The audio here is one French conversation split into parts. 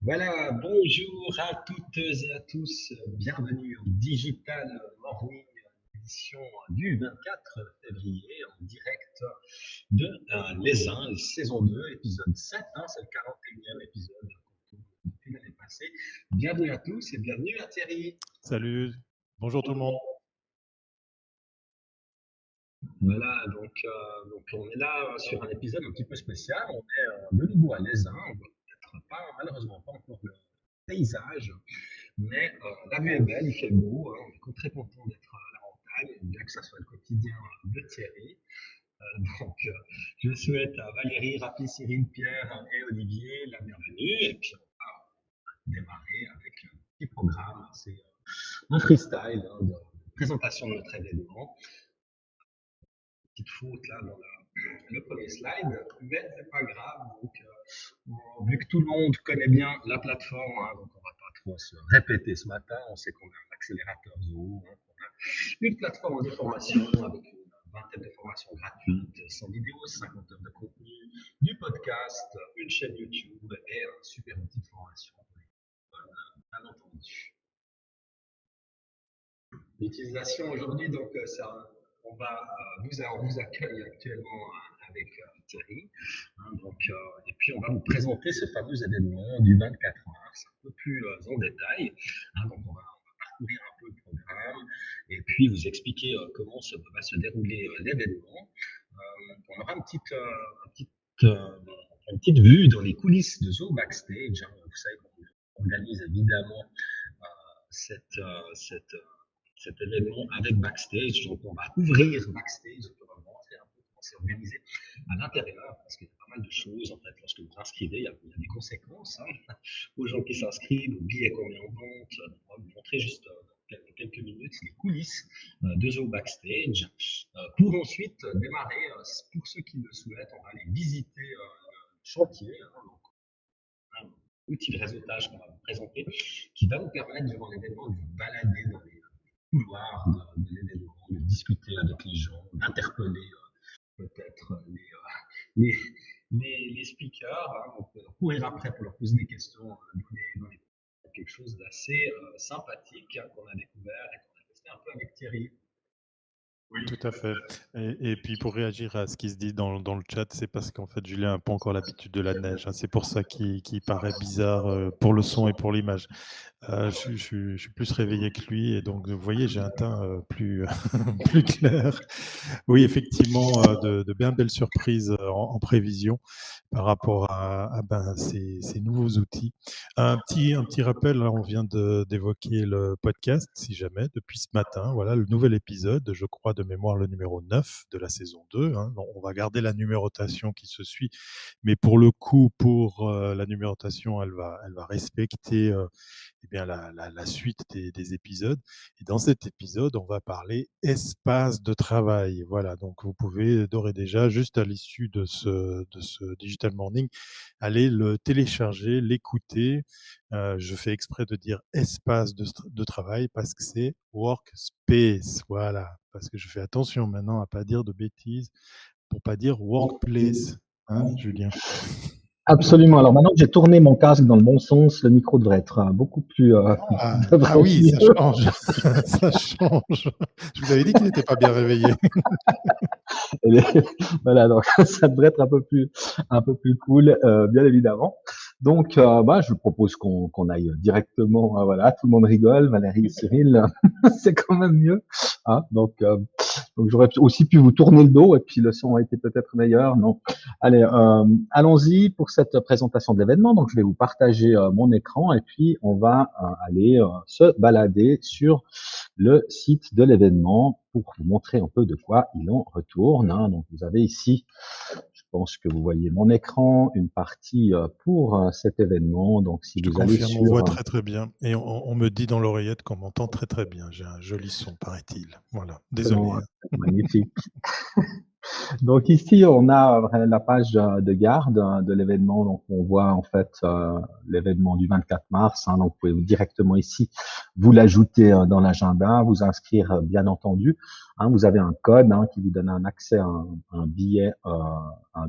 Voilà, bonjour à toutes et à tous. Bienvenue au Digital Morning, édition du 24 février, en direct de Les Uns, saison 2, épisode 7. C'est le 41e épisode qu'on tourne depuis l'année passée. Bienvenue à tous et bienvenue à Thierry. Salut, bonjour tout le monde. Voilà, donc on est là sur un épisode un petit peu spécial. On est de nouveau à Les Uns. On voit peut-être pas, malheureusement pas encore le paysage. Mais la vue est belle, il fait beau, hein, on est très content d'être à la montagne, bien que ça soit le quotidien de Thierry. Donc, je souhaite à Valérie, Rafi, Cyril, Pierre et Olivier la bienvenue. Et puis, on va démarrer avec un petit programme assez en freestyle de présentation de notre événement. Petite faute là dans le premier slide, mais c'est pas grave. Donc, vu que tout le monde connaît bien la plateforme, hein, donc on va pas trop se répéter ce matin. On sait qu'on a un accélérateur Zoom, hein, qu'on a une plateforme de formation avec une vingtaine de formations gratuites, 100 vidéos, 50 heures de contenu, du podcast, une chaîne YouTube et un super outil de formation pour les personnes, bien entendu. L'utilisation aujourd'hui, donc, on vous accueille actuellement avec Thierry. Hein, et puis, on va vous présenter ce fameux événement du 24 mars, un peu plus en détail. Hein, donc, on va parcourir un peu le programme et puis vous expliquer comment va se dérouler l'événement. On aura une petite vue dans les coulisses de Zo Backstage. Hein. Vous savez qu'on organise évidemment euh, cette, euh, cette, euh, cet événement avec Backstage. Donc, on va ouvrir Backstage, on va montrer un peu comment c'est organisé à l'intérieur, parce qu'il y a pas mal de choses. En fait, lorsque vous inscrivez, il y a des conséquences hein, aux gens qui s'inscrivent, aux billets qu'on met en vente. On va vous montrer juste dans quelques minutes les coulisses de Zo Backstage pour ensuite démarrer, pour ceux qui le souhaitent, on va aller visiter le chantier. Hein, donc, un outil de réseautage qu'on va vous présenter qui va vous permettre durant l'événement de vous balader dans les couloirs de l'événement, de discuter avec les gens, d'interpeller peut-être les, les speakers, hein, on peut courir après pour leur poser des questions dans les quelque chose d'assez sympathique hein, qu'on a découvert et qu'on a testé un peu avec Thierry. Oui. Tout à fait. Et puis pour réagir à ce qui se dit dans le chat, c'est parce qu'en fait Julien n'a pas encore l'habitude de la neige, hein. C'est pour ça qu'il paraît bizarre pour le son et pour l'image. Je suis plus réveillé que lui et donc vous voyez, j'ai un teint plus, plus clair. Oui, effectivement, de bien belles surprises en prévision par rapport à ces nouveaux outils. Un petit rappel, là, on vient d'évoquer le podcast, si jamais, depuis ce matin. Voilà, le nouvel épisode, je crois de mémoire le numéro 9 de la saison 2. Hein. On va garder la numérotation qui se suit, mais pour le coup, pour la numérotation, elle va respecter eh bien, la suite des épisodes. Et dans cet épisode, on va parler espace de travail. Voilà, donc vous pouvez d'ores et déjà, juste à l'issue de ce Digital Morning, aller le télécharger, l'écouter. Je fais exprès de dire espace de travail parce que c'est workspace. Voilà, parce que je fais attention maintenant à pas dire de bêtises pour pas dire workplace. Hein, Julien? Absolument. Alors maintenant que j'ai tourné mon casque dans le bon sens, le micro devrait être beaucoup plus. Devrait Ah oui, ça être mieux. change. Ça change. Je vous avais dit qu'il n'était pas bien réveillé. Voilà, donc ça devrait être un peu plus cool, bien évidemment. Donc, je vous propose qu'on aille directement. Voilà, tout le monde rigole. Valérie et Cyril, c'est quand même mieux. Hein, donc j'aurais aussi pu vous tourner le dos et puis le son a été peut-être meilleur. Non. Allez, allons-y pour cette présentation de l'événement. Donc, je vais vous partager mon écran et puis on va aller se balader sur le site de l'événement pour vous montrer un peu de quoi il en retourne. Hein. Donc, vous avez ici, je pense que vous voyez mon écran, une partie pour cet événement. Donc, si Je te vous allez confirme, on voit sur très bien. Et on me dit dans l'oreillette qu'on m'entend très bien. J'ai un joli son, paraît-il. Voilà. Désolé. excellent, magnifique. Donc ici, on a la page de garde de l'événement. Donc on voit en fait l'événement du 24 mars. Donc vous pouvez directement ici vous l'ajouter dans l'agenda, vous inscrire bien entendu. Vous avez un code qui vous donne un accès à un billet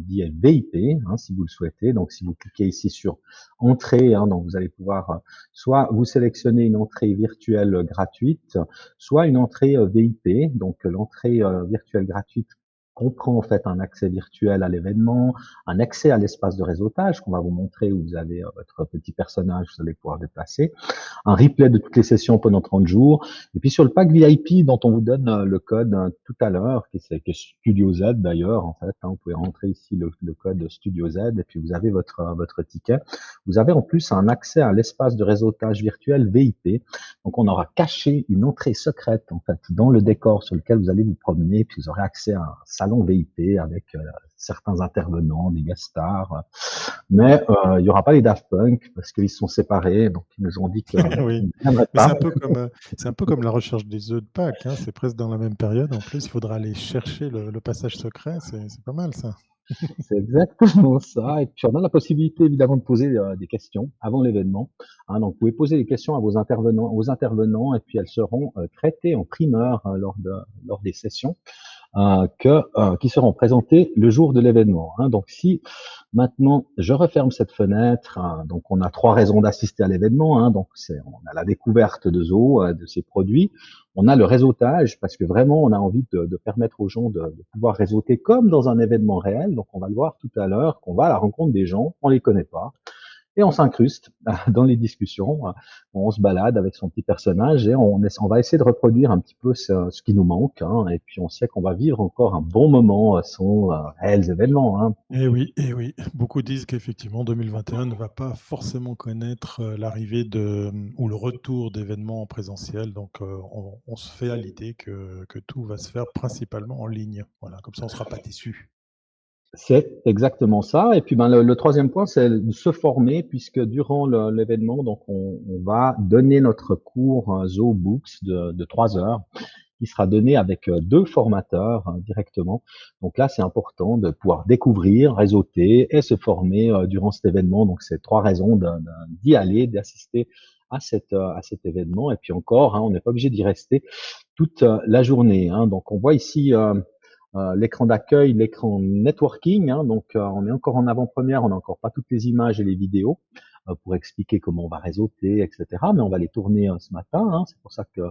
VIP si vous le souhaitez. Donc si vous cliquez ici sur entrée, donc vous allez pouvoir soit vous sélectionner une entrée virtuelle gratuite, soit une entrée VIP. Donc l'entrée virtuelle gratuite comprend en fait un accès virtuel à l'événement, un accès à l'espace de réseautage qu'on va vous montrer où vous avez votre petit personnage, vous allez pouvoir déplacer, un replay de toutes les sessions pendant 30 jours. Et puis sur le pack VIP dont on vous donne le code tout à l'heure, qui est Studio Z d'ailleurs, en fait, vous pouvez rentrer ici le code Studio Z et puis vous avez votre ticket. Vous avez en plus un accès à l'espace de réseautage virtuel VIP. Donc on aura caché une entrée secrète en fait dans le décor sur lequel vous allez vous promener, puis vous aurez accès à un salon VIP avec certains intervenants, des guest stars. Mais il y aura pas les Daft Punk parce qu'ils sont séparés, donc ils nous ont dit qu'ils Oui, ne viendraient mais pas. c'est un peu comme la recherche des œufs de Pâques, hein. C'est presque dans la même période. En plus, il faudra aller chercher le passage secret. C'est pas mal ça. C'est exactement ça. Et puis on a la possibilité évidemment de poser des questions avant l'événement. Donc vous pouvez poser des questions à aux intervenants, et puis elles seront traitées en primeur lors des sessions qui seront présentées le jour de l'événement. Donc si maintenant je referme cette fenêtre, donc on a 3 raisons d'assister à l'événement. Donc on a la découverte de Zo, de ses produits. On a le réseautage parce que vraiment on a envie de permettre aux gens de pouvoir réseauter comme dans un événement réel. Donc on va le voir tout à l'heure qu'on va à la rencontre des gens, on les connaît pas. Et on s'incruste dans les discussions, on se balade avec son petit personnage et on va essayer de reproduire un petit peu ce qui nous manque. Et puis on sait qu'on va vivre encore un bon moment sans réels événements. Et oui, beaucoup disent qu'effectivement 2021 ne va pas forcément connaître l'arrivée ou le retour d'événements en présentiel. Donc on se fait à l'idée que tout va se faire principalement en ligne. Voilà, comme ça on ne sera pas déçu. C'est exactement ça. Et puis le troisième point, c'est de se former, puisque durant l'événement, donc on va donner notre cours Zo Books de 3 heures, qui sera donné avec 2 formateurs directement. Donc là, c'est important de pouvoir découvrir, réseauter et se former durant cet événement. Donc c'est 3 raisons d'y aller, d'assister à cet événement. Et puis encore, on n'est pas obligé d'y rester toute la journée. Donc on voit ici l'écran d'accueil, l'écran networking. Donc on est encore en avant-première, on n'a encore pas toutes les images et les vidéos pour expliquer comment on va réseauter, etc. Mais on va les tourner ce matin. C'est pour ça que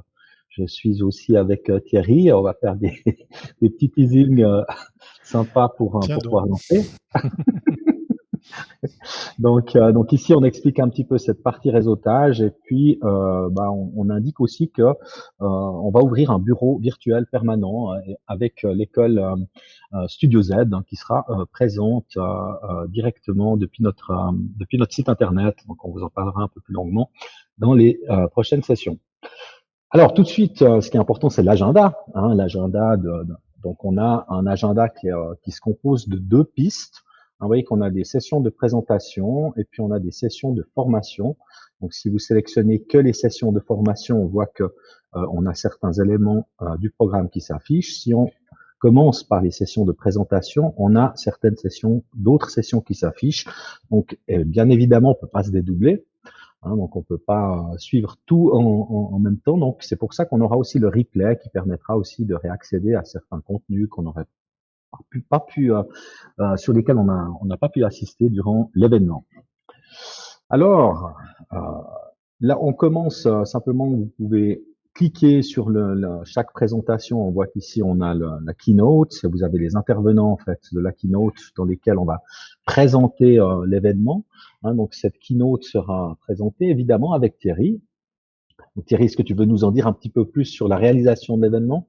je suis aussi avec Thierry. On va faire des petits teasings sympas pour Tiens donc. pouvoir lancer. Donc ici, on explique un petit peu cette partie réseautage et puis on indique aussi que on va ouvrir un bureau virtuel permanent avec l'école Studio Z qui sera présente directement depuis notre site internet. Donc on vous en parlera un peu plus longuement dans les prochaines sessions. Alors tout de suite, ce qui est important, c'est l'agenda. L'agenda donc on a un agenda qui se compose de 2 pistes. Vous voyez qu'on a des sessions de présentation et puis on a des sessions de formation. Donc si vous sélectionnez que les sessions de formation, on voit que on a certains éléments du programme qui s'affichent. Si on commence par les sessions de présentation, on a d'autres sessions qui s'affichent. Donc bien évidemment, on peut pas se dédoubler. Donc on peut pas suivre tout en même temps. Donc c'est pour ça qu'on aura aussi le replay qui permettra aussi de réaccéder à certains contenus qu'on n'aurait pas pu sur lesquels on n'a pas pu assister durant l'événement. Alors là on commence simplement. Vous pouvez cliquer sur chaque présentation. On voit qu'ici on a la keynote. Vous avez les intervenants en fait de la keynote dans lesquels on va présenter l'événement. Donc cette keynote sera présentée évidemment avec Thierry. Donc, Thierry, est-ce que tu veux nous en dire un petit peu plus sur la réalisation de l'événement?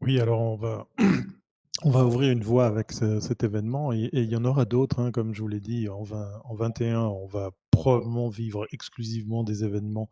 Oui, alors on va ouvrir une voie avec cet événement et il y en aura d'autres, comme je vous l'ai dit, en 21, on va probablement vivre exclusivement des événements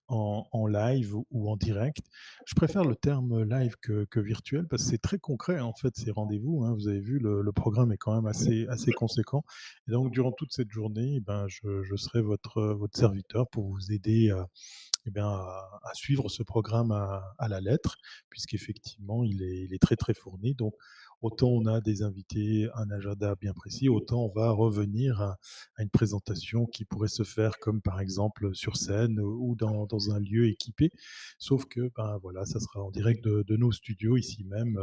en live ou en direct. Je préfère le terme live que virtuel parce que c'est très concret en fait ces rendez-vous. Vous avez vu, le programme est quand même assez conséquent. Et donc durant toute cette journée, je serai votre serviteur pour vous aider à suivre ce programme à la lettre, puisqu'effectivement il est très très fourni. Donc autant on a des invités, un agenda bien précis, autant on va revenir à une présentation qui pourrait se faire comme par exemple sur scène ou dans un lieu équipé. Sauf que ben, voilà, ça sera en direct de nos studios ici même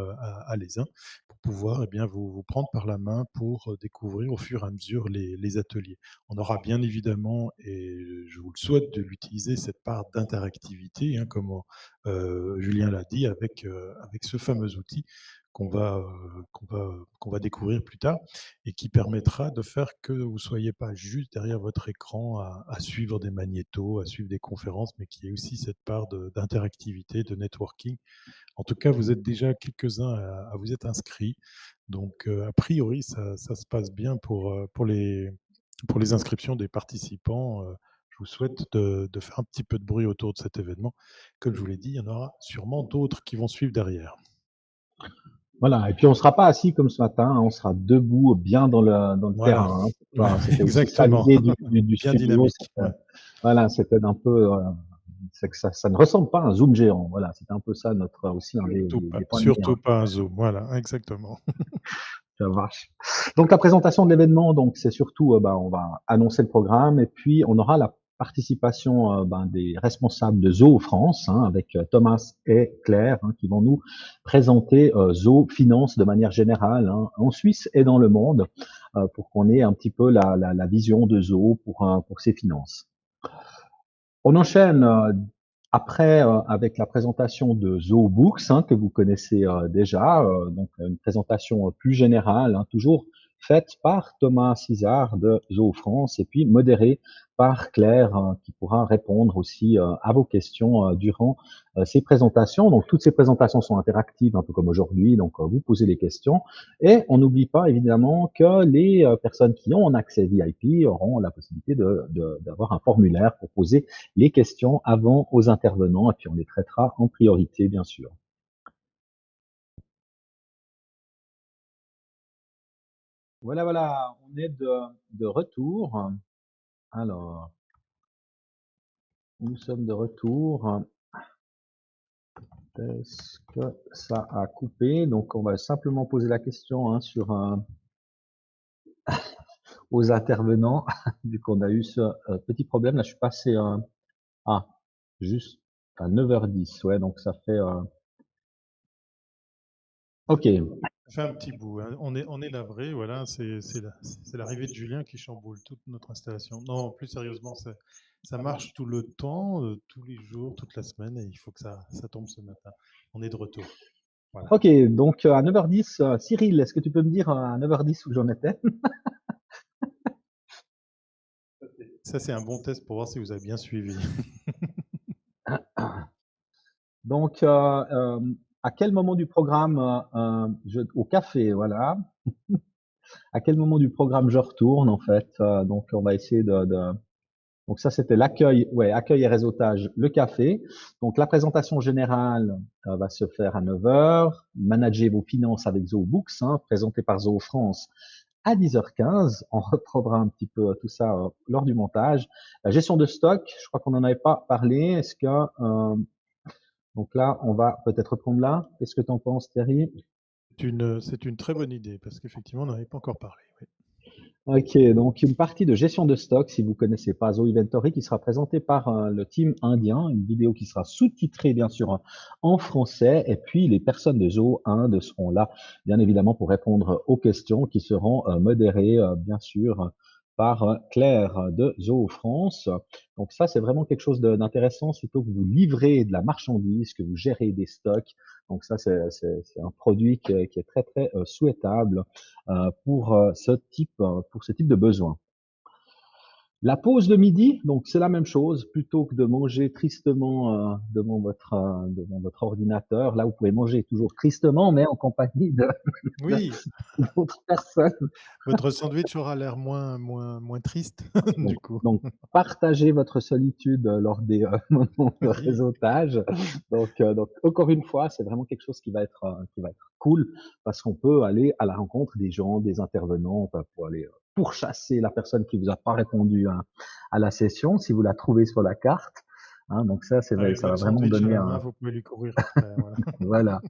à l'Aisin pour pouvoir eh bien, vous prendre par la main pour découvrir au fur et à mesure les ateliers. On aura bien évidemment, et je vous le souhaite, de l'utiliser, cette part d'interactivité, hein, comme Julien l'a dit, avec ce fameux outil qu'on va découvrir plus tard et qui permettra de faire que vous ne soyez pas juste derrière votre écran à suivre des magnétos, à suivre des conférences, mais qu'il y ait aussi cette part d'interactivité, de networking. En tout cas, vous êtes déjà quelques-uns à vous être inscrits. Donc, a priori, ça se passe bien pour les inscriptions des participants. Je vous souhaite de faire un petit peu de bruit autour de cet événement. Comme je vous l'ai dit, il y en aura sûrement d'autres qui vont suivre derrière. Voilà, et puis on sera pas assis comme ce matin, hein, on sera debout bien dans le Voilà. terrain. Hein. C'était aussi ça Exactement. l'idée du Bien studio. dynamique. Ouais. Voilà, c'était un peu, c'est que ça ne ressemble pas à un Zoom géant. Voilà, c'était un peu ça notre aussi un des points de Surtout mire. pas un Zoom. Voilà, exactement. Ça marche. Donc la présentation de l'événement, donc c'est surtout, on va annoncer le programme et puis on aura la participation des responsables de Zoo France, hein, avec Thomas et Claire, hein, qui vont nous présenter Zoo Finance de manière générale, hein, en Suisse et dans le monde, pour qu'on ait un petit peu la vision de Zoo pour ses finances. On enchaîne après avec la présentation de Zoo Books, hein, que vous connaissez déjà, donc une présentation plus générale, hein, toujours faite par Thomas Cizard de Zoo France et puis modérée par Claire, qui pourra répondre aussi à vos questions durant ces présentations. Donc toutes ces présentations sont interactives, un peu comme aujourd'hui, donc vous posez les questions. Et on n'oublie pas évidemment que les personnes qui ont un accès VIP auront la possibilité d'avoir un formulaire pour poser les questions avant aux intervenants et puis on les traitera en priorité, bien sûr. Voilà, on est de retour. Alors, nous sommes de retour. Est-ce que ça a coupé? Donc, on va simplement poser la question hein, aux intervenants, vu qu'on a eu ce petit problème. Là, je suis passé juste à 9h10. Ouais, donc ça fait... Ok. Ça fait un petit bout. Hein. On est navré. Voilà, c'est l'arrivée de Julien qui chamboule toute notre installation. Non, plus sérieusement, ça marche tout le temps, tous les jours, toute la semaine, et il faut que ça tombe ce matin. On est de retour. Voilà. Ok, donc à 9h10, Cyril, est-ce que tu peux me dire à 9h10 où j'en étais? Ça, c'est un bon test pour voir si vous avez bien suivi. Donc, à quel moment du programme, au café, voilà. À quel moment du programme je retourne, en fait? Donc, on va essayer donc ça, c'était l'accueil, accueil et réseautage, le café. Donc, la présentation générale va se faire à 9h. Manager vos finances avec ZooBooks, hein, présenté par Zoo France à 10h15. On reprendra un petit peu tout ça lors du montage. La gestion de stock, je crois qu'on n'en avait pas parlé. Est-ce que donc là, on va peut-être reprendre là. Qu'est-ce que tu en penses, Thierry? C'est une très bonne idée parce qu'effectivement, on n'en avait pas encore parlé. Oui. Ok, donc une partie de gestion de stock, si vous connaissez pas Zoo Inventory, qui sera présentée par le team indien, une vidéo qui sera sous-titrée bien sûr en français, et puis les personnes de Zoo Inde seront là, bien évidemment, pour répondre aux questions qui seront modérées, bien sûr, par Claire de Zoo France. Donc ça, c'est vraiment quelque chose d'intéressant, surtout que vous livrez de la marchandise, que vous gérez des stocks. Donc ça, c'est un produit qui est très très souhaitable pour ce type de besoin. La pause de midi, donc c'est la même chose. Plutôt que de manger tristement devant votre ordinateur, là vous pouvez manger toujours tristement, mais en compagnie Oui, d'autres personnes. votre sandwich aura l'air moins triste, du coup. Donc, partagez votre solitude lors des moments de Oui. réseautage. Donc, encore une fois, c'est vraiment quelque chose qui va être cool parce qu'on peut aller à la rencontre des gens, des intervenants, pour aller pourchasser la personne qui vous a pas répondu à la session, si vous la trouvez sur la carte. hein. Donc ça, Avec ça va votre vraiment sandwich à donner la main, un, vous pouvez lui courir après. Voilà.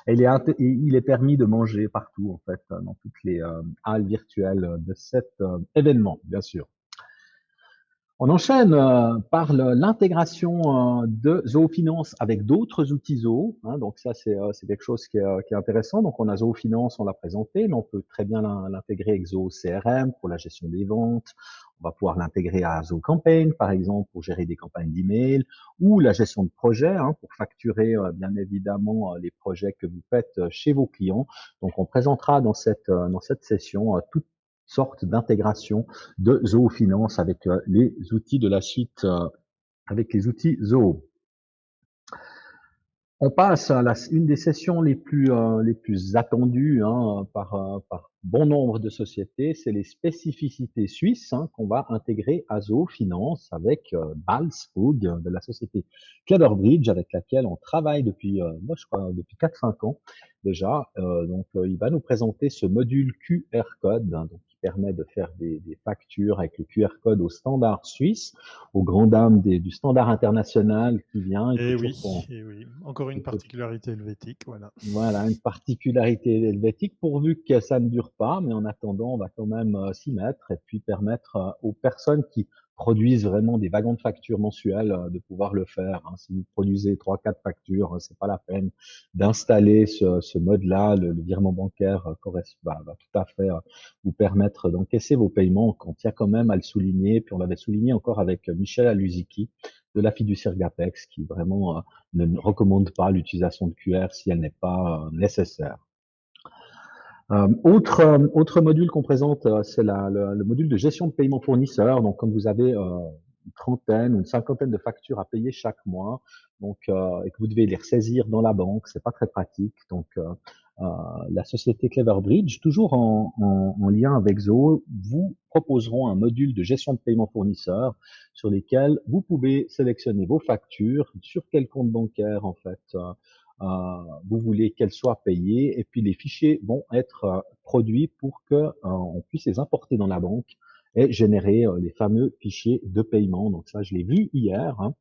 voilà. Et il est permis de manger partout, en fait, dans toutes les halles virtuelles de cet événement, bien sûr. On enchaîne par l'intégration de Zoofinance avec d'autres outils Zoo, hein. Donc ça, c'est quelque chose qui est intéressant. Donc on a Zoofinance, on l'a présenté, mais on peut très bien l'intégrer avec Zoo CRM pour la gestion des ventes. On va pouvoir l'intégrer à Zoo Campaign, par exemple, pour gérer des campagnes d'email, ou la gestion de projet, hein, pour facturer bien évidemment les projets que vous faites chez vos clients. Donc on présentera dans cette session toutes sortes d'intégration de Zoofinance avec les outils de la suite, avec les outils Zoo. On passe à une des sessions les plus attendues, hein, par bon nombre de sociétés, c'est les spécificités suisses, hein, qu'on va intégrer à Zoofinance avec Balzfug de la société Cleverbridge avec laquelle on travaille depuis, moi je crois, depuis 4-5 ans déjà. Donc il va nous présenter ce module QR code, hein, donc, qui permet de faire des factures avec le QR code au standard suisse, aux grandes dames du standard international qui vient. Il faut toujours qu'on Et oui, encore une il faut particularité helvétique, voilà. voilà, une particularité helvétique pourvu que ça ne dure pas, mais en attendant, on va quand même s'y mettre et puis permettre aux personnes qui produisent vraiment des wagons de factures mensuels de pouvoir le faire, hein. Si vous produisez 3-4 factures, c'est pas la peine d'installer ce mode-là. Le virement bancaire va tout à fait vous permettre d'encaisser vos paiements quand il y a quand même à le souligner. Puis on l'avait souligné encore avec Michel Alusiki de la fiduciaire Gapex qui vraiment ne recommande pas l'utilisation de QR si elle n'est pas nécessaire. Autre module qu'on présente, c'est le module de gestion de paiement fournisseur. Donc, quand vous avez une trentaine ou une cinquantaine de factures à payer chaque mois, donc et que vous devez les ressaisir dans la banque, c'est pas très pratique. Donc, la société Cleverbridge, toujours en lien avec Zoho, vous proposeront un module de gestion de paiement fournisseur sur lesquels vous pouvez sélectionner vos factures, sur quel compte bancaire en fait vous voulez qu'elles soient payées, et puis les fichiers vont être produits pour que on puisse les importer dans la banque et générer les fameux fichiers de paiement. Donc ça, je l'ai vu hier, hein,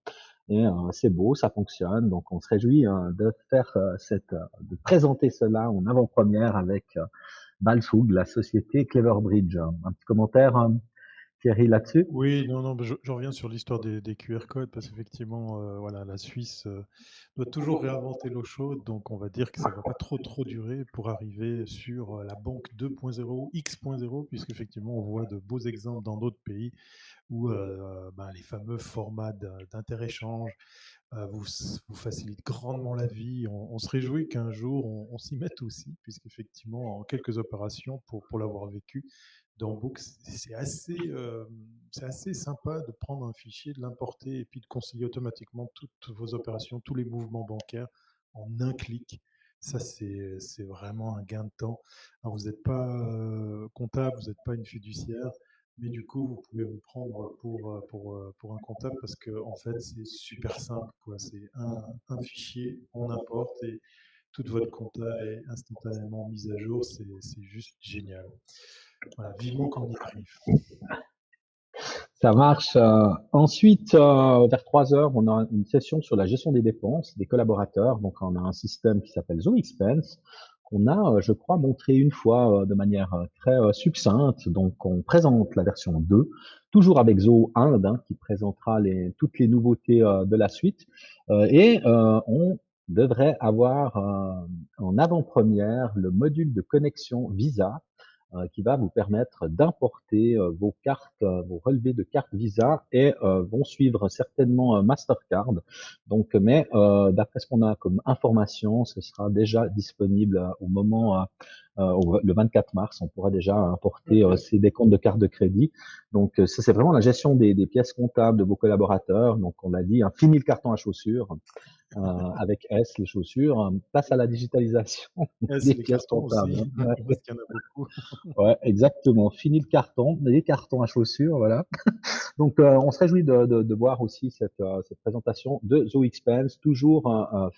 et c'est beau, ça fonctionne. Donc on se réjouit de faire de présenter cela en avant-première avec Balfoug, la société Cleverbridge. Un petit commentaire, Thierry, là-dessus? Oui, non, non, je reviens sur l'histoire des QR codes parce qu'effectivement, voilà, la Suisse doit toujours réinventer l'eau chaude, donc on va dire que ça va pas trop durer pour arriver sur la banque 2.0, X.0, puisqu'effectivement on voit de beaux exemples dans d'autres pays où ben, les fameux formats d'inter-échange vous facilitent grandement la vie. On se réjouit qu'un jour on s'y mette aussi, puisqu'effectivement, en quelques opérations, pour l'avoir vécu dans Book, c'est assez sympa de prendre un fichier, de l'importer et puis de concilier automatiquement toutes vos opérations, tous les mouvements bancaires en un clic. Ça, c'est vraiment un gain de temps. Alors, vous n'êtes pas comptable, vous n'êtes pas une fiduciaire, mais du coup, vous pouvez vous prendre pour un comptable parce que en fait, c'est super simple, quoi. C'est un fichier, on importe et toute votre compta est instantanément mise à jour. C'est juste génial. Voilà, vivement qu'on y arrive. Ça marche. Ensuite, vers 3 heures, on a une session sur la gestion des dépenses des collaborateurs. Donc, on a un système qui s'appelle ZoExpense qu'on a, je crois, montré une fois de manière très succincte. Donc, on présente la version 2, toujours avec Zoho Inde, hein, qui présentera toutes les nouveautés de la suite. On devrait avoir en avant-première le module de connexion Visa qui va vous permettre d'importer vos cartes, vos relevés de carte Visa et vont suivre certainement Mastercard. Donc, mais d'après ce qu'on a comme information, ce sera déjà disponible au moment le 24 mars. On pourra déjà importer ces décomptes de cartes de crédit. Donc, ça c'est vraiment la gestion des pièces comptables de vos collaborateurs. Donc, on l'a dit, hein, fini le carton à chaussures. Avec S, les chaussures, place à la digitalisation des C'est les pièces cartons comptables, aussi, hein. parce qu'il y en a beaucoup. Ouais, exactement. Fini le carton, les cartons à chaussures, voilà. Donc, on se réjouit de voir aussi cette présentation de ZoExpense, toujours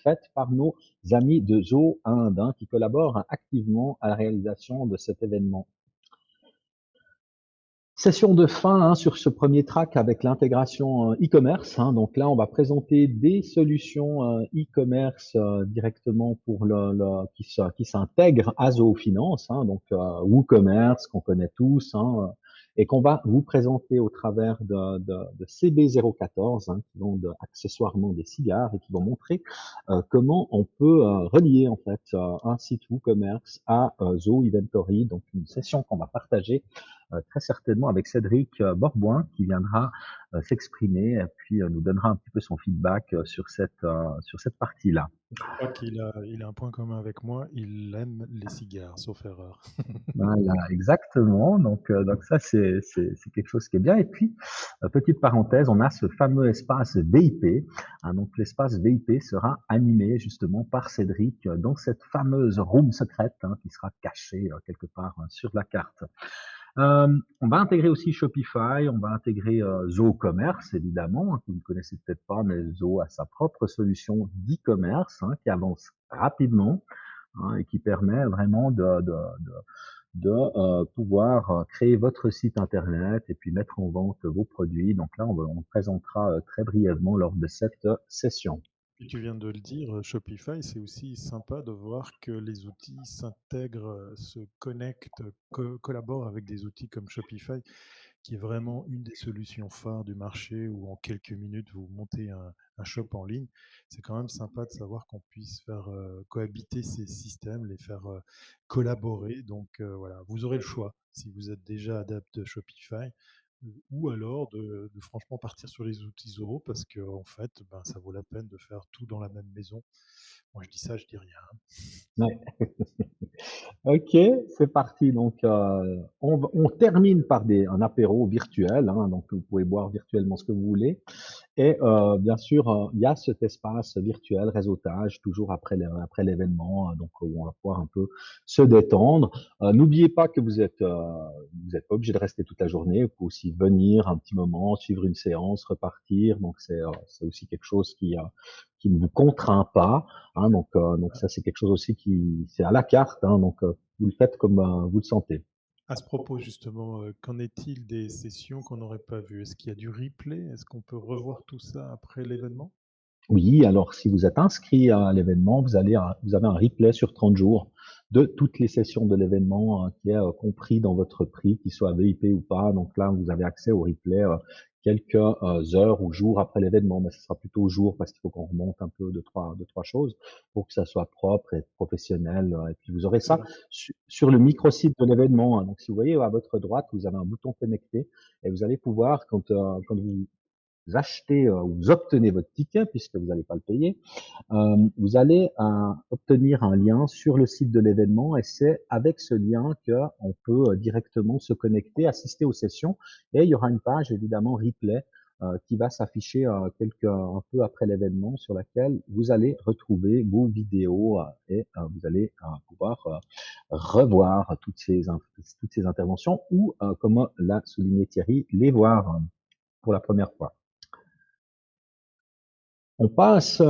faite par nos amis de Zo Inde, hein, qui collaborent activement à la réalisation de cet événement. Session de fin sur ce premier track avec l'intégration e-commerce. Donc là, on va présenter des solutions e-commerce directement pour qui s'intègrent à Zoho Finance. Donc WooCommerce qu'on connaît tous, et qu'on va vous présenter au travers de CB014, qui vendent accessoirement des cigares et qui vont montrer comment on peut relier en fait un site WooCommerce à Zoho Inventory. Donc une session qu'on va partager très certainement avec Cédric Borboin qui viendra s'exprimer et puis nous donnera un petit peu son feedback sur cette partie-là. Je crois il a un point commun avec moi, il aime les cigares, sauf erreur. Voilà, exactement. Donc ça, c'est quelque chose qui est bien. Et puis, petite parenthèse, on a ce fameux espace VIP. Donc l'espace VIP sera animé justement par Cédric dans cette fameuse room secrète qui sera cachée quelque part sur la carte. On va intégrer aussi Shopify, on va intégrer Zoho Commerce, évidemment, que vous ne connaissez peut-être pas, mais Zoho a sa propre solution d'e-commerce qui avance rapidement et qui permet vraiment de pouvoir créer votre site internet et puis mettre en vente vos produits. Donc là, on présentera très brièvement lors de cette session. Et tu viens de le dire, Shopify, c'est aussi sympa de voir que les outils s'intègrent, se connectent, collaborent avec des outils comme Shopify, qui est vraiment une des solutions phares du marché où en quelques minutes vous montez un shop en ligne. C'est quand même sympa de savoir qu'on puisse faire cohabiter ces systèmes, les faire collaborer. Donc voilà, vous aurez le choix si vous êtes déjà adepte de Shopify ou alors de franchement partir sur les outils Zoho parce que en fait, ça vaut la peine de faire tout dans la même maison. Moi, je dis ça, je dis rien. Ouais. Ok, c'est parti. Donc, on termine par un apéro virtuel. Donc, vous pouvez boire virtuellement ce que vous voulez. Et bien sûr, il y a cet espace virtuel, réseautage, toujours après l'événement, donc où on va pouvoir un peu se détendre. N'oubliez pas que vous êtes pas obligé de rester toute la journée. Vous pouvez aussi venir un petit moment, suivre une séance, repartir. Donc c'est aussi quelque chose qui ne vous contraint pas. Donc ça c'est quelque chose aussi qui c'est à la carte. Donc vous le faites comme vous le sentez. À ce propos, justement, qu'en est-il des sessions qu'on n'aurait pas vues? Est-ce qu'il y a du replay? Est-ce qu'on peut revoir tout ça après l'événement? Oui, alors si vous êtes inscrit à l'événement, vous avez un replay sur 30 jours de toutes les sessions de l'événement qui est compris dans votre prix, qu'il soit VIP ou pas. Donc là, vous avez accès au replay quelques heures ou jours après l'événement, mais ce sera plutôt jours parce qu'il faut qu'on remonte un peu de trois choses pour que ça soit propre et professionnel. Et puis vous aurez ça sur le micro-site de l'événement. Donc si vous voyez à votre droite, vous avez un bouton connecté et vous allez pouvoir, quand vous achetez ou vous obtenez votre ticket, puisque vous n'allez pas le payer, vous allez obtenir un lien sur le site de l'événement et c'est avec ce lien qu'on peut directement se connecter, assister aux sessions et il y aura une page évidemment replay qui va s'afficher un peu après l'événement sur laquelle vous allez retrouver vos vidéos et vous allez pouvoir revoir toutes ces interventions ou, comme l'a souligné Thierry, les voir pour la première fois. On passe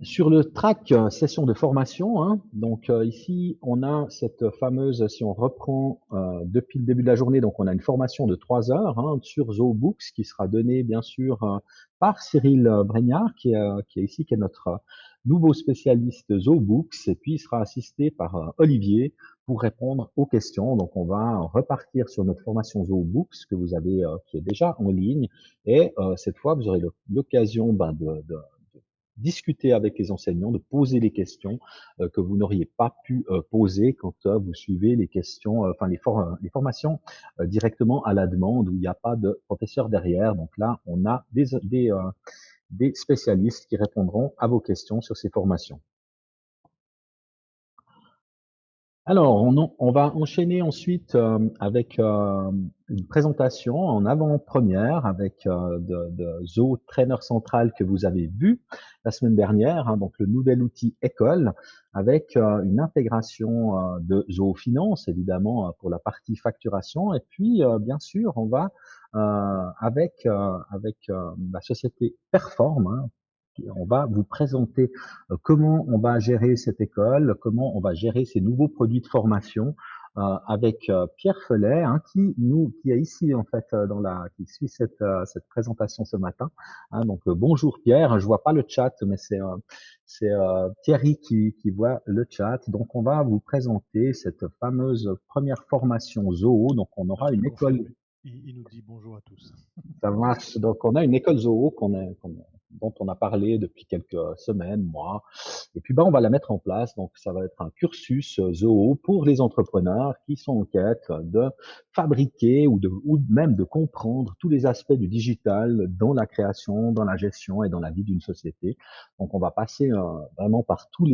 sur le track session de formation. Donc ici, on a cette fameuse, si on reprend depuis le début de la journée, donc on a une formation de 3 heures sur Zoho Books qui sera donnée bien sûr par Cyril Bregnard qui est ici, qui est notre nouveau spécialiste Zoho Books, et puis il sera assisté par Olivier pour répondre aux questions. Donc on va repartir sur notre formation Zoho Books que vous avez, qui est déjà en ligne, et cette fois vous aurez l'occasion de discuter avec les enseignants, de poser les questions que vous n'auriez pas pu poser quand vous suivez les questions, les formations directement à la demande où il n'y a pas de professeur derrière. Donc là, on a des spécialistes qui répondront à vos questions sur ces formations. Alors, on va enchaîner ensuite avec une présentation en avant-première avec de Zoho Trainer Central que vous avez vu la semaine dernière, donc le nouvel outil école avec une intégration de Zoho Finance, évidemment, pour la partie facturation. Et puis, bien sûr, on va avec la société Perform, on va vous présenter comment on va gérer cette école, comment on va gérer ces nouveaux produits de formation avec Pierre Fellet, hein, qui est ici en fait qui suit cette présentation ce matin. Hein, donc bonjour Pierre, je vois pas le chat, mais c'est Thierry qui voit le chat. Donc on va vous présenter cette fameuse première formation Zoho. Donc on aura Je une école. confirme. Il nous dit bonjour à tous. Ça marche. Donc, on a une école Zoho dont on a parlé depuis quelques semaines, mois. Et puis, on va la mettre en place. Donc, ça va être un cursus Zoho pour les entrepreneurs qui sont en quête de fabriquer ou même de comprendre tous les aspects du digital dans la création, dans la gestion et dans la vie d'une société. Donc, on va passer vraiment par toutes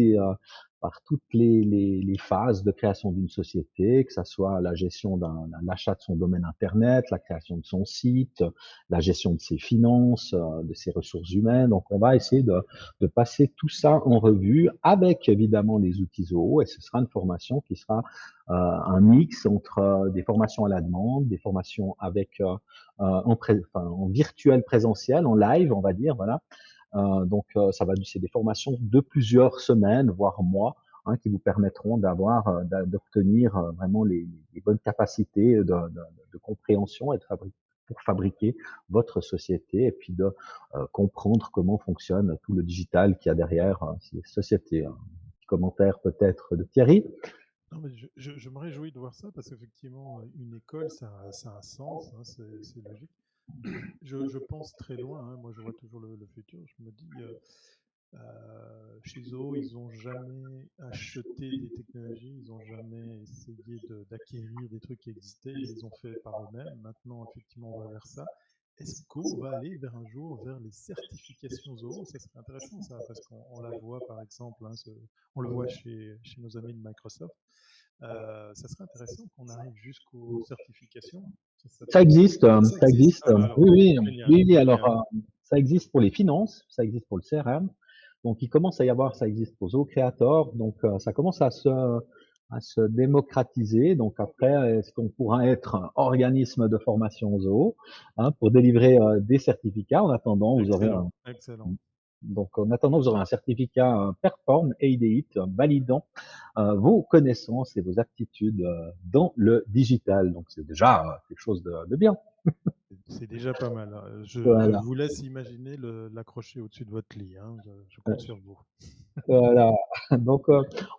les phases de création d'une société, que ça soit la gestion l'achat de son domaine Internet, la création de son site, la gestion de ses finances, de ses ressources humaines. Donc, on va essayer de passer tout ça en revue avec évidemment les outils Zoho, et ce sera une formation qui sera un mix entre des formations à la demande, des formations avec en virtuel présentiel, en live, on va dire, voilà. Donc, c'est des formations de plusieurs semaines, voire mois, hein, qui vous permettront d'obtenir vraiment les bonnes capacités de compréhension et pour fabriquer votre société et puis de comprendre comment fonctionne tout le digital qu'il y a derrière ces sociétés. Un petit commentaire peut-être de Thierry. Non, mais je me réjouis de voir ça parce qu'effectivement, une école, ça a un sens, hein, c'est logique. Je pense très loin, hein, moi je vois toujours le futur. Je me dis, chez Zoho, ils n'ont jamais acheté des technologies, ils n'ont jamais essayé d'acquérir des trucs qui existaient, ils les ont fait par eux-mêmes. Maintenant, effectivement, on va vers ça. Est-ce qu'on va aller vers un jour vers les certifications Zoho? Ça serait intéressant, ça, parce qu'on la voit par exemple, hein, on le voit chez nos amis de Microsoft. Ça serait intéressant qu'on arrive jusqu'aux certifications. Ça existe, ça existe. Ah, alors, Oui, génial, oui. génial. Alors, ça existe pour les finances, ça existe pour le CRM. Donc, il commence à y avoir, ça existe pour Zoho Creator. Donc, ça commence à se démocratiser. Donc, après, est-ce qu'on pourra être un organisme de formation Zoho, hein, pour délivrer des certificats? En attendant, vous aurez Excellent. Donc, en attendant, vous aurez un certificat Perform 8 validant vos connaissances et vos aptitudes dans le digital. Donc, c'est déjà quelque chose de bien. C'est déjà pas mal. Je Voilà. vous laisse imaginer l'accrocher au-dessus de votre lit. Hein. Je compte sur vous. Voilà. Donc,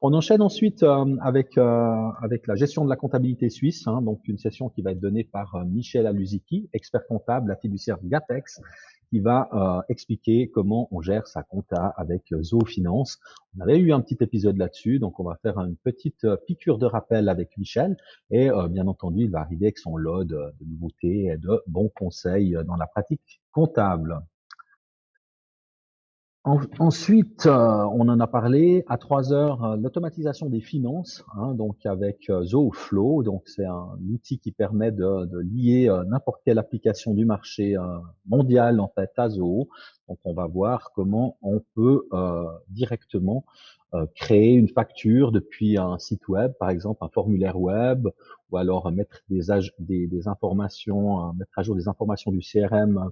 on enchaîne ensuite avec la gestion de la comptabilité suisse. Hein, donc, une session qui va être donnée par Michel Alusiki, expert comptable, la fiduciaire Gatex, qui va expliquer comment on gère sa compta avec Zoho Finance. On avait eu un petit épisode là-dessus, donc on va faire une petite piqûre de rappel avec Michel. Et bien entendu, il va arriver avec son lot de nouveautés et de bons conseils dans la pratique comptable. Ensuite, on en a parlé à 3 heures, l'automatisation des finances, hein, donc avec Zoho Flow. Donc c'est un outil qui permet de lier n'importe quelle application du marché mondial en fait à Zoho. Donc on va voir comment on peut directement créer une facture depuis un site web, par exemple un formulaire web, ou alors mettre des informations, mettre à jour des informations du CRM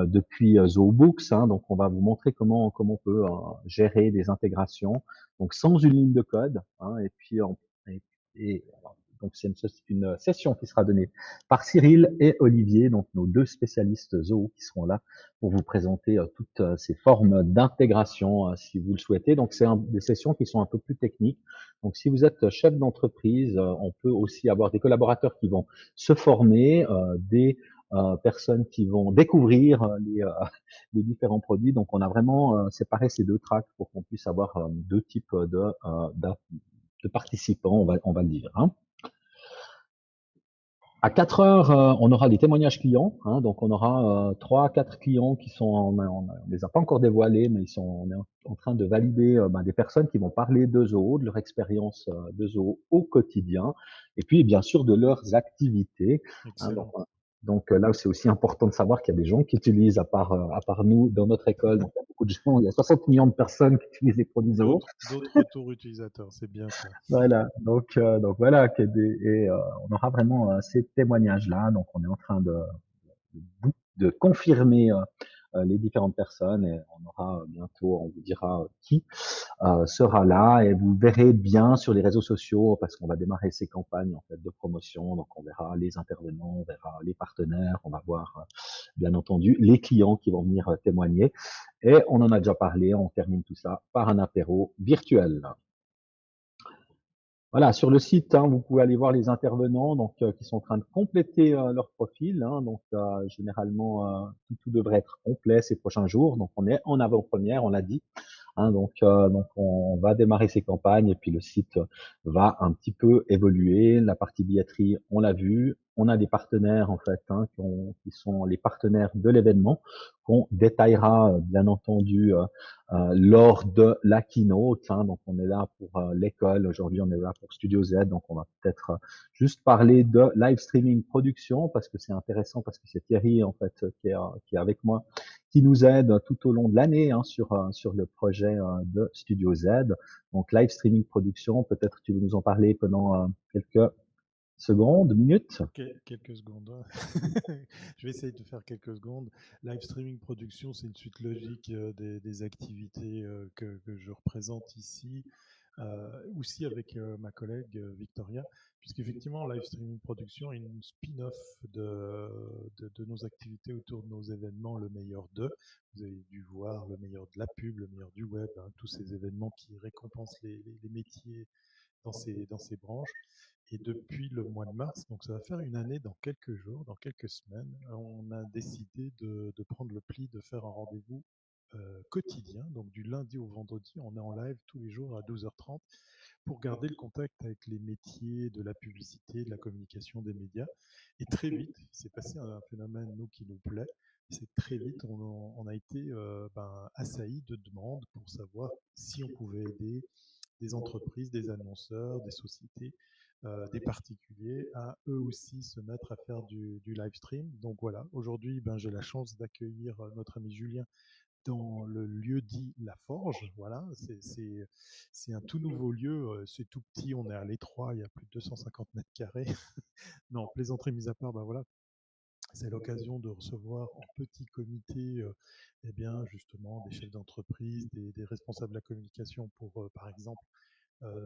depuis Zoho Books. Hein, donc, on va vous montrer comment on peut gérer des intégrations, donc sans une ligne de code. Hein, et puis, donc c'est une session qui sera donnée par Cyril et Olivier, donc nos 2 spécialistes Zoho qui seront là pour vous présenter toutes ces formes d'intégration si vous le souhaitez. Donc, c'est des sessions qui sont un peu plus techniques. Donc, si vous êtes chef d'entreprise, on peut aussi avoir des collaborateurs qui vont se former, des personnes qui vont découvrir les différents produits. Donc, on a vraiment séparé ces 2 tracks pour qu'on puisse avoir 2 types de participants, on va le dire. Hein. À 4 heures, on aura des témoignages clients. Hein, donc, on aura 3-4 clients qui sont, on les a pas encore dévoilés, mais on est en train de valider des personnes qui vont parler de Zoho, de leur expérience de Zoho au quotidien, et puis bien sûr de leurs activités. Hein, donc là, c'est aussi important de savoir qu'il y a des gens qui utilisent, à part nous, dans notre école. Donc, il y a beaucoup de gens, il y a 60 millions de personnes qui utilisent les produits Zoho. D'autres retours utilisateurs, c'est bien ça. Voilà, donc voilà, on aura vraiment ces témoignages-là. Donc, on est en train de confirmer les différentes personnes et on aura bientôt, on vous dira qui sera là et vous verrez bien sur les réseaux sociaux parce qu'on va démarrer ces campagnes en fait de promotion. Donc on verra les intervenants, on verra les partenaires, on va voir bien entendu les clients qui vont venir témoigner. Et on en a déjà parlé, on termine tout ça par un apéro virtuel. Voilà, sur le site, hein, vous pouvez aller voir les intervenants donc qui sont en train de compléter leur profil. Hein, donc généralement tout devrait être complet ces prochains jours. Donc on est en avant-première, on l'a dit. Hein, donc on va démarrer ces campagnes et puis le site va un petit peu évoluer. La partie billetterie, on l'a vu. On a des partenaires en fait hein, qui sont les partenaires de l'événement qu'on détaillera bien entendu lors de la keynote. Hein, donc on est là pour l'école. Aujourd'hui on est là pour Studio Z. Donc on va peut-être juste parler de live streaming production parce que c'est intéressant parce que c'est Thierry en fait qui est avec moi qui nous aide tout au long de l'année hein, sur le projet de Studio Z. Donc live streaming production, peut-être tu veux nous en parler pendant quelques secondes, minutes. Quelques secondes. Je vais essayer de faire quelques secondes. Live streaming production, c'est une suite logique des activités que je représente ici, aussi avec ma collègue Victoria, puisqu'effectivement, live streaming production est une spin-off de nos activités autour de nos événements, le meilleur d'eux. Vous avez dû voir le meilleur de la pub, le meilleur du web, hein, tous ces événements qui récompensent les métiers dans ces branches. Et depuis le mois de mars, donc ça va faire une année dans quelques jours, dans quelques semaines, on a décidé de prendre le pli de faire un rendez-vous quotidien, donc du lundi au vendredi, on est en live tous les jours à 12h30 pour garder le contact avec les métiers de la publicité, de la communication, des médias. Et très vite, il s'est passé un phénomène, nous, qui nous plaît, c'est que très vite, on a été assaillis de demandes pour savoir si on pouvait aider des entreprises, des annonceurs, des sociétés, des particuliers à eux aussi se mettre à faire du live stream. Donc voilà, aujourd'hui, j'ai la chance d'accueillir notre ami Julien dans le lieu dit La Forge. Voilà, c'est un tout nouveau lieu, c'est tout petit, on est à l'étroit, il y a plus de 250 mètres carrés. Non, plaisanterie mise à part, voilà, c'est l'occasion de recevoir en petit comité, eh bien, justement, des chefs d'entreprise, des responsables de la communication pour, par exemple,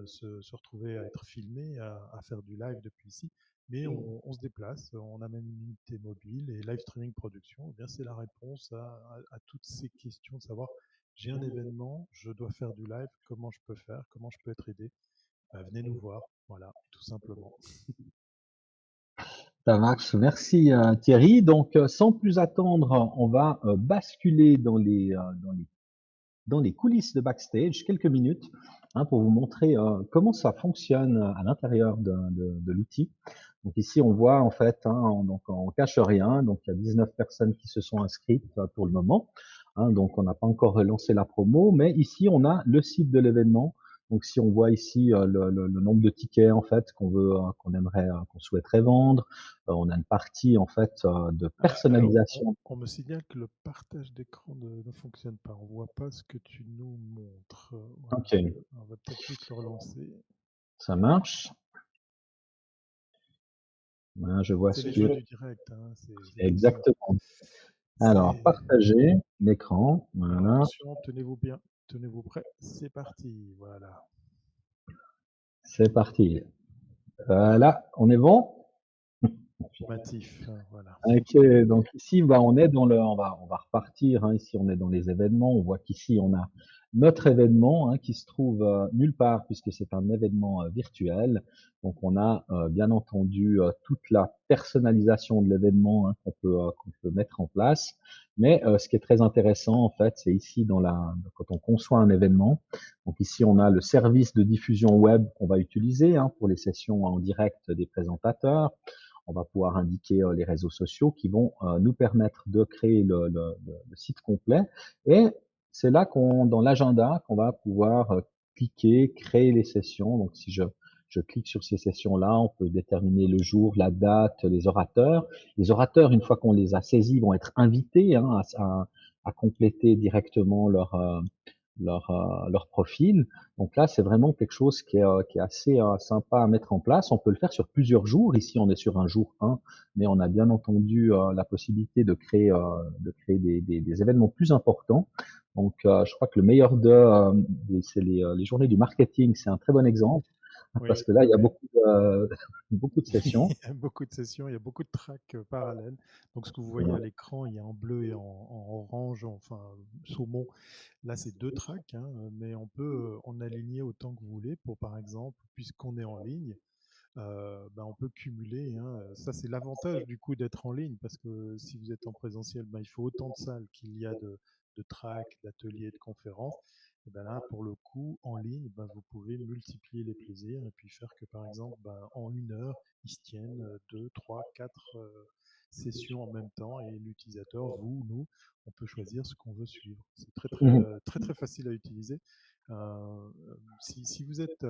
se retrouver à être filmé, à faire du live depuis ici. Mais on se déplace, on a même une unité mobile et live streaming production, eh bien, c'est la réponse à toutes ces questions de savoir j'ai un événement, je dois faire du live, comment je peux faire, comment je peux être aidé. Venez nous voir, voilà, tout simplement. Ça marche, merci Thierry. Donc sans plus attendre, on va basculer dans les coulisses de backstage, quelques minutes, hein, pour vous montrer comment ça fonctionne à l'intérieur de l'outil. Donc ici, on voit en fait, hein, donc on cache rien. Donc il y a 19 personnes qui se sont inscrites pour le moment. Hein, donc on n'a pas encore relancé la promo, mais ici on a le site de l'événement. Donc si on voit ici le nombre de tickets en fait qu'on aimerait, qu'on souhaiterait vendre, on a une partie en fait de personnalisation. Alors, on me signale que le partage d'écran ne fonctionne pas. On voit pas ce que tu nous montres. Voilà. Ok, On va peut-être vite le relancer. ça marche. Voilà, je vois C'est ce les qui jeux est du direct. Hein, c'est comme ça. exactement. Alors, partager l'écran. Alors, Voilà, attention, tenez-vous bien, tenez-vous prêts. C'est parti. Voilà. c'est parti. Voilà, on est bon? Matif. Voilà. Ok, donc ici, on est on va repartir. Hein, ici, on est dans les événements. On voit qu'ici, on a notre événement hein, qui se trouve nulle part puisque c'est un événement virtuel. Donc, on a bien entendu toute la personnalisation de l'événement hein, qu'on peut mettre en place. Mais ce qui est très intéressant, en fait, c'est ici quand on conçoit un événement. Donc ici, on a le service de diffusion web qu'on va utiliser hein, pour les sessions en direct des présentateurs. On va pouvoir indiquer les réseaux sociaux qui vont nous permettre de créer le site complet. Et c'est là dans l'agenda, qu'on va pouvoir cliquer, créer les sessions. Donc, si je clique sur ces sessions-là, on peut déterminer le jour, la date, les orateurs. Les orateurs, une fois qu'on les a saisis, vont être invités hein, à compléter directement leur profil. Donc là, c'est vraiment quelque chose qui est assez sympa à mettre en place. On peut le faire sur plusieurs jours. Ici, on est sur un jour 1, mais on a bien entendu la possibilité de créer des événements plus importants. Donc, je crois que le meilleur c'est les journées du marketing. C'est un très bon exemple parce Oui, que là, oui, il y a oui. beaucoup de Il sessions. y a beaucoup de sessions, il y a beaucoup de tracks parallèles. Donc, ce que vous C'est voyez vrai. à l'écran, il y a en bleu et en orange, enfin saumon. Là, c'est deux tracks, hein, mais on peut en aligner autant que vous voulez pour, par exemple, puisqu'on est en ligne, ben, on peut cumuler, hein. Ça, c'est l'avantage du coup d'être en ligne, parce que si vous êtes en présentiel, ben, il faut autant de salles qu'il y a de tracks, d'ateliers, de conférences. Et ben là, pour le coup, en ligne, ben, vous pouvez multiplier les plaisirs et puis faire que, par exemple, ben, en 1 heure, ils se tiennent 2, 3, 4 sessions en même temps, et l'utilisateur, vous, nous, on peut choisir ce qu'on veut suivre. C'est très, très, Mhm. très, très facile à utiliser. Si vous êtes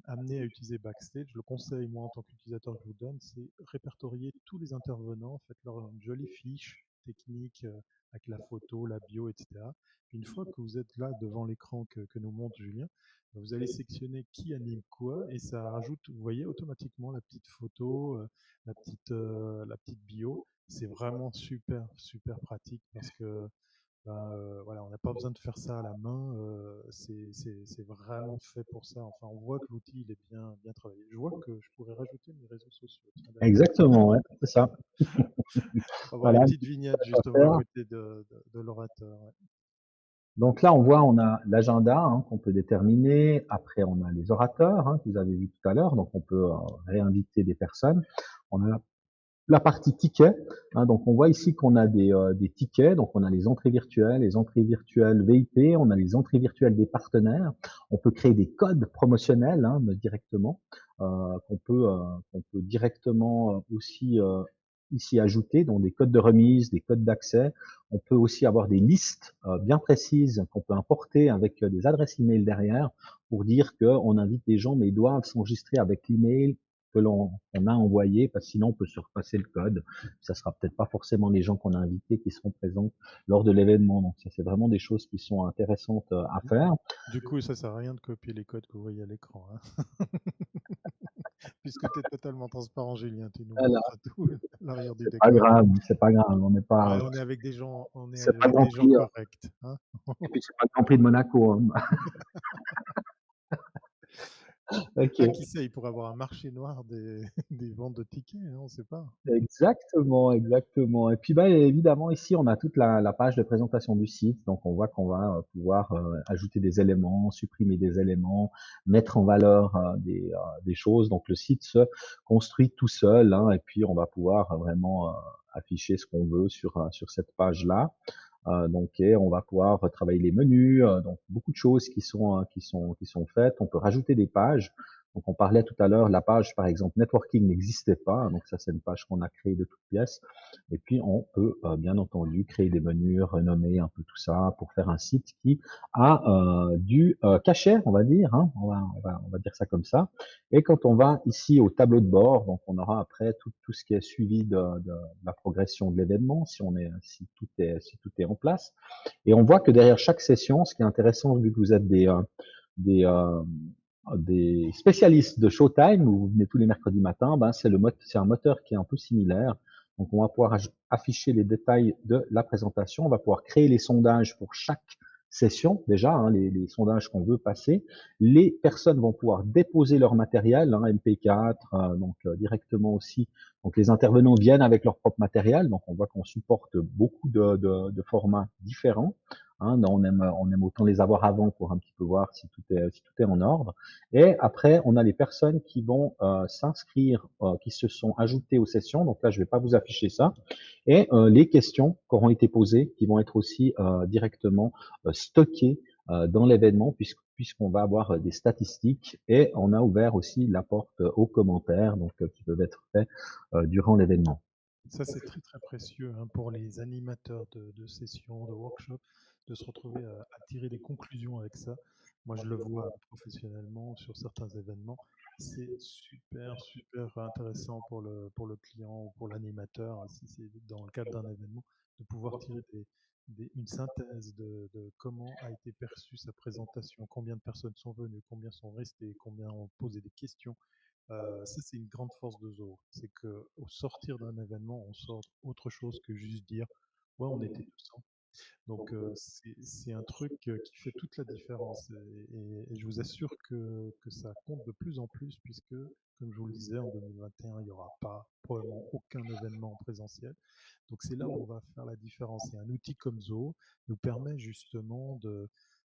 amené à utiliser Backstage, le conseil, moi, en tant qu'utilisateur, que je vous donne, c'est répertorier tous les intervenants, faites-leur une jolie fiche technique avec la photo, la bio, etc. Puis une fois que vous êtes là devant l'écran que nous montre Julien, vous allez sectionner qui anime quoi, et ça rajoute, vous voyez, automatiquement la petite photo, la petite bio. C'est vraiment super, super pratique, parce que ben, voilà, on n'a pas besoin de faire ça à la main. C'est vraiment fait pour ça. Enfin, on voit que l'outil il est bien, bien travaillé. Je vois que je pourrais rajouter mes réseaux sociaux. Tiens, d'ailleurs, Exactement, ouais, c'est ça. on va voir les Voilà, petites vignettes à justement à faire. côté de l'orateur. Ouais. Donc là, on a l'agenda qu'on peut déterminer. Après, on a les orateurs que vous avez vu tout à l'heure. Donc, on peut réinviter des personnes. On a la partie tickets. Donc, on voit ici qu'on a des tickets. Donc, on a les entrées virtuelles VIP. On a les entrées virtuelles des partenaires. On peut créer des codes promotionnels directement qu'on peut directement aussi ici ajouter, donc des codes de remise, des codes d'accès. On peut aussi avoir des listes bien précises qu'on peut importer avec des adresses email derrière pour dire qu'on invite des gens, mais ils doivent s'enregistrer avec l'email que on a envoyé, parce que sinon on peut surpasser le code. Ça sera peut-être pas forcément les gens qu'on a invités qui seront présents lors de l'événement. Donc ça, c'est vraiment des choses qui sont intéressantes à faire. Du coup, ça sert à rien de copier les codes que vous voyez à l'écran, hein. Puisque tu es totalement transparent, Julien, tu nous Voilà. montres à tout l'arrière du C'est pas décor. grave, c'est pas grave. Ouais, on est avec des gens, on est C'est pas avec Grand des gens Prix, corrects, hein. et puis c'est pas le Grand Prix de Monaco. Ah, Ok. qui sait, il pourrait avoir un marché noir des, des ventes de tickets, hein, on ne sait pas. Exactement, exactement. Et puis bah, évidemment ici on a toute la page de présentation du site, donc on voit qu'on va pouvoir ajouter des éléments, supprimer des éléments, mettre en valeur des choses. Donc le site se construit tout seul, et puis on va pouvoir vraiment afficher ce qu'on veut sur cette page-là. Donc et on va pouvoir travailler les menus, donc beaucoup de choses qui sont faites. On peut rajouter des pages. Donc on parlait tout à l'heure, la page par exemple networking n'existait pas, donc ça c'est une page qu'on a créée de toutes pièces. Et puis on peut bien entendu créer des menus, renommer un peu tout ça pour faire un site qui a du cachet, on va dire, on va dire ça comme ça. Et quand on va ici au tableau de bord, donc on aura après tout ce qui est suivi de la progression de l'événement, si tout est en place. Et on voit que derrière chaque session, ce qui est intéressant, vu que vous êtes des, euh, des spécialistes de Showtime, où vous venez tous les mercredis matins, ben c'est un moteur qui est un peu similaire. Donc on va pouvoir afficher les détails de la présentation, on va pouvoir créer les sondages pour chaque session déjà, les sondages qu'on veut passer. Les personnes vont pouvoir déposer leur matériel, MP4, directement aussi. Donc les intervenants viennent avec leur propre matériel, donc on voit qu'on supporte beaucoup de formats différents. On aime autant les avoir avant pour un petit peu voir si tout est en ordre. Et après, on a les personnes qui vont s'inscrire, qui se sont ajoutées aux sessions. Donc là, je ne vais pas vous afficher ça. Et les questions qui auront été posées, qui vont être aussi directement stockées dans l'événement, puisqu'on va avoir des statistiques. Et on a ouvert aussi la porte aux commentaires, donc qui peuvent être faits durant l'événement. Ça, c'est très très précieux, hein, pour les animateurs de sessions, de workshops, de se retrouver à tirer des conclusions avec ça. Moi, je le vois professionnellement sur certains événements. c'est super, super intéressant pour le client ou pour l'animateur, hein, si c'est dans le cadre d'un événement, de pouvoir tirer une synthèse de comment a été perçue sa présentation, combien de personnes sont venues, combien sont restées, combien ont posé des questions. Ça, c'est une grande force de Zoho. C'est que au sortir d'un événement, on sort autre chose que juste dire, ouais, on était 200. Donc c'est un truc qui fait toute la différence et je vous assure que ça compte de plus en plus puisque, comme je vous le disais, en 2021, il n'y aura pas probablement aucun événement en présentiel. Donc c'est là où on va faire la différence. Et un outil comme Zoho nous permet justement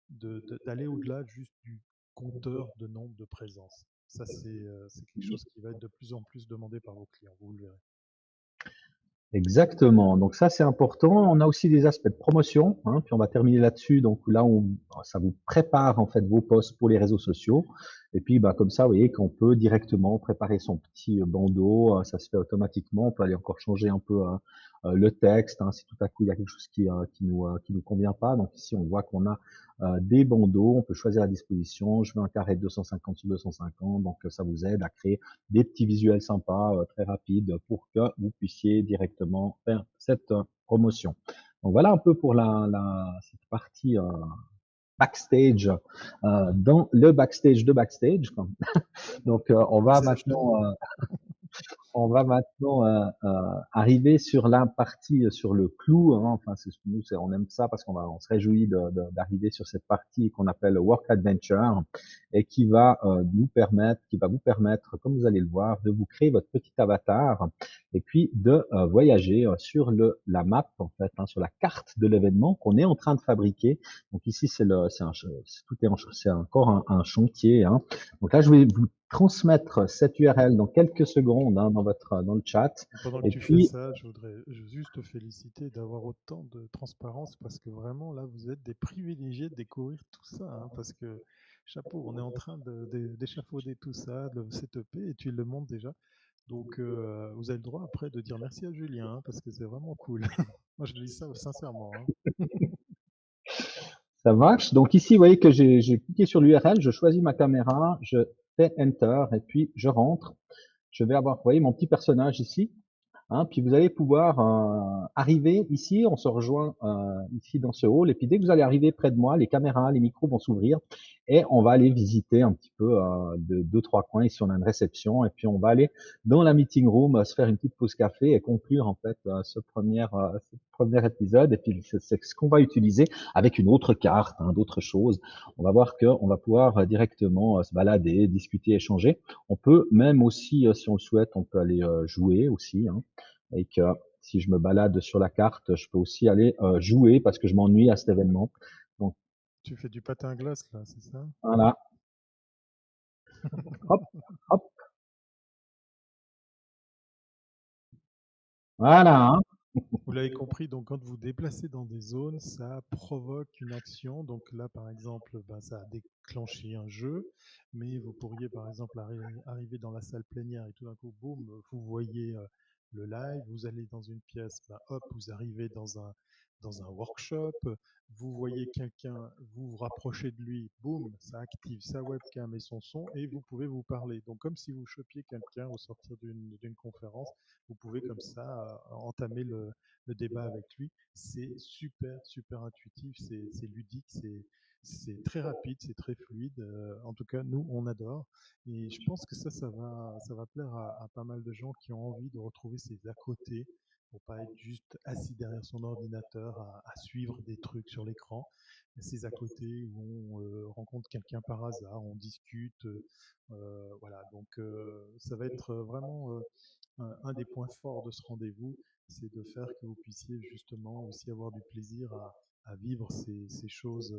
d'aller au-delà juste du compteur de nombre de présences. Ça, c'est quelque chose qui va être de plus en plus demandé par vos clients, vous le verrez. Exactement. Donc ça, c'est important. On a aussi des aspects de promotion, hein, puis on va terminer là-dessus. Donc là, ça vous prépare en fait vos posts pour les réseaux sociaux. Et puis, bah, comme ça, vous voyez qu'on peut directement préparer son petit bandeau. Ça se fait automatiquement. On peut aller encore changer un peu le texte, hein, si tout à coup il y a quelque chose qui nous convient pas. Donc ici, on voit qu'on a des bandeaux. On peut choisir la disposition. Je veux un carré de 250 sur 250. Donc ça vous aide à créer des petits visuels sympas, très rapides, pour que vous puissiez directement faire cette promotion. Donc voilà un peu pour cette partie backstage, dans le backstage de backstage. Donc C'est HM. on va maintenant arriver sur la partie, sur le clou, hein. Enfin, nous, on aime ça parce on se réjouit d'arriver sur cette partie qu'on appelle Work Adventure et qui va vous permettre, comme vous allez le voir, de vous créer votre petit avatar et puis de voyager sur la map, en fait, hein, sur la carte de l'événement qu'on est en train de fabriquer. Donc ici, c'est encore un chantier, hein. Donc là, je vais vous transmettre cette URL dans quelques secondes, hein, dans le chat. Pendant que Et tu fais puis, ça, je voudrais juste te féliciter d'avoir autant de transparence parce que vraiment là, vous êtes des privilégiés de découvrir tout ça, hein, parce que chapeau, on est en train d'échafauder tout ça, de le setuper et tu le montres déjà. Donc vous avez le droit après de dire merci à Julien hein, parce que c'est vraiment cool. Moi, je dis ça sincèrement, hein. ça marche. Donc ici, vous voyez que j'ai cliqué sur l'URL, je choisis ma caméra, je fais Enter et puis je rentre. Je vais avoir, vous voyez, mon petit personnage ici. Hein, puis vous allez pouvoir arriver ici, on se rejoint ici dans ce hall, et puis dès que vous allez arriver près de moi, les caméras, les micros vont s'ouvrir, et on va aller visiter un petit peu de deux, trois coins. Ici, on a une réception, et puis on va aller dans la meeting room, se faire une petite pause café et conclure en fait ce premier épisode. Et puis c'est ce qu'on va utiliser avec une autre carte, hein, d'autres choses. On va voir qu'on va pouvoir directement se balader, discuter, échanger. On peut même aussi, si on le souhaite, on peut aller jouer aussi, hein, et que si je me balade sur la carte, je peux aussi aller jouer parce que je m'ennuie à cet événement. Donc Tu fais du patin à glace là, c'est ça? voilà, hop, hop, voilà, hein. Vous l'avez compris, donc quand vous déplacez dans des zones, ça provoque une action. Donc là, par exemple, ben, ça a déclenché un jeu, mais vous pourriez, par exemple, arriver dans la salle plénière et tout d'un coup, boum, vous voyez le live, vous allez dans une pièce, ben, hop, vous arrivez dans un workshop, vous voyez quelqu'un, vous vous rapprochez de lui, boum, ça active sa webcam et son son, et vous pouvez vous parler. Donc comme si vous chopiez quelqu'un au sortir d'une conférence, vous pouvez comme ça entamer le débat avec lui. C'est super, super intuitif, c'est ludique, c'est très rapide, c'est très fluide. En tout cas, nous, on adore. Et je pense que ça va plaire à pas mal de gens qui ont envie de retrouver ces à côté pour pas être juste assis derrière son ordinateur à suivre des trucs sur l'écran. Ces à côté où on rencontre quelqu'un par hasard, on discute. Voilà, donc ça va être vraiment un des points forts de ce rendez-vous, c'est de faire que vous puissiez justement aussi avoir du plaisir à vivre ces choses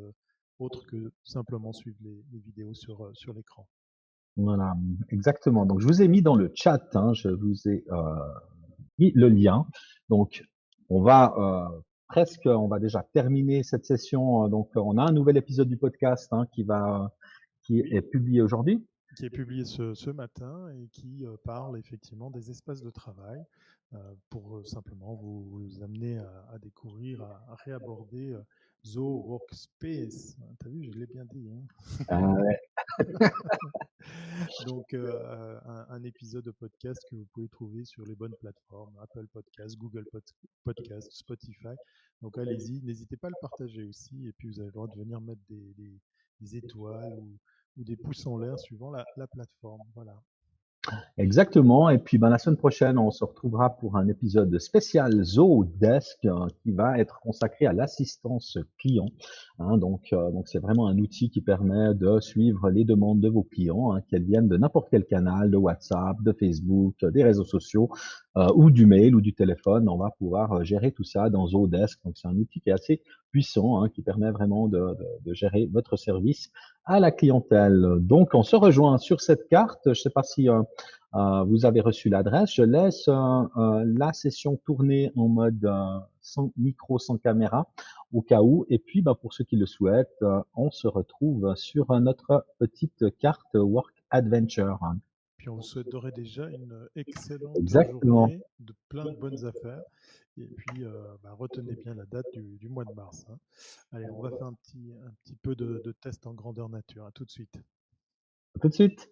autres que simplement suivre les vidéos sur l'écran. Voilà, exactement. Donc je vous ai mis dans le chat, hein, je vous ai mis le lien. Donc on va on va déjà terminer cette session. Donc on a un nouvel épisode du podcast, hein, qui Oui, est publié aujourd'hui. qui est publié ce matin et qui parle effectivement des espaces de travail pour simplement vous amener à découvrir, à réaborder Zoho Workspace. T'as vu, je l'ai bien dit, hein. Donc, un épisode de podcast que vous pouvez trouver sur les bonnes plateformes, Apple Podcast, Google Podcast, Spotify. Donc, allez-y, n'hésitez pas à le partager aussi. Et puis, vous avez le droit de venir mettre des étoiles ou des pouces en l'air suivant la plateforme. Voilà. Exactement. Et puis, ben, la semaine prochaine, on se retrouvera pour un épisode spécial Zodesk qui va être consacré à l'assistance client. Hein, donc c'est vraiment un outil qui permet de suivre les demandes de vos clients, hein, qu'elles viennent de n'importe quel canal, de WhatsApp, de Facebook, des réseaux sociaux, ou du mail ou du téléphone. On va pouvoir gérer tout ça dans Zodesk. Donc, c'est un outil qui est assez puissant, hein, qui permet vraiment de gérer votre service à la clientèle. Donc, on se rejoint sur cette carte. Je ne sais pas si vous avez reçu l'adresse. Je laisse la session tourner en mode sans micro, sans caméra, au cas où. Et puis, bah, pour ceux qui le souhaitent, on se retrouve sur notre petite carte Work Adventure. Puis on vous souhaite d'ores et déjà une excellente Exactement. journée, de plein de bonnes affaires. Et puis, retenez bien la date du mois de mars, hein. Allez, on va faire un petit peu de test en grandeur nature. À tout de suite. À tout de suite.